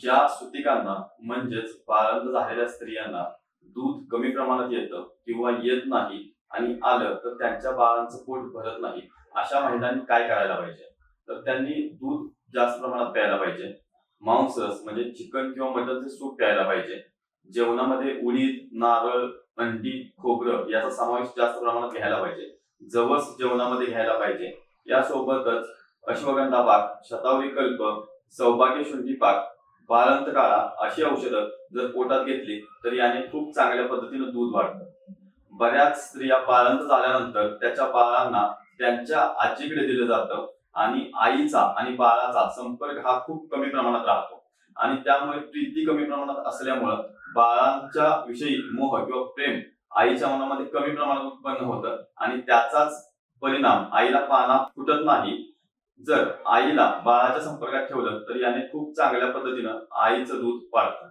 ज्या सुतिकांना म्हणजेच बाळंत झालेल्या स्त्रियांना दूध कमी प्रमाणात येतं किंवा येत नाही आणि आलं तर त्यांच्या बाळांचं पोट भरत नाही, अशा महिलांनी काय करायला पाहिजे? तर त्यांनी दूध जास्त प्रमाणात प्यायला पाहिजे. मांसरस म्हणजे चिकन किंवा मटनचे सूप प्यायला पाहिजे. जेवणामध्ये उडीद, नारळ, अंडी, खोबरं याचा समावेश जास्त प्रमाणात घ्यायला पाहिजे. जवस जेवणामध्ये घ्यायला पाहिजे. यासोबतच अश्वगंधा पाक, शतावरी कल्प, सौभाग्य शुंठी पाक, बाळंत काळा अशी औषधं जर पोटात घेतली तर याने खूप चांगल्या पद्धतीने दूध वाढतं. बऱ्याच स्त्रिया बाळंत झाल्यानंतर त्याच्या बाळांना त्यांच्या आजीकडे दिलं जातं आणि आईचा आणि बाळाचा संपर्क हा खूप कमी प्रमाणात राहतो आणि त्यामुळे प्रीती कमी प्रमाणात असल्यामुळं बाळांच्या विषयी मोह किंवा प्रेम आईच्या मनामध्ये कमी प्रमाणात उत्पन्न होतं आणि त्याचाच परिणाम आईला पाना फुटत नाही. जर आईला बाळाच्या संपर्कात ठेवलं तर याने खूप चांगल्या पद्धतीनं आईचं दूध वाढतं.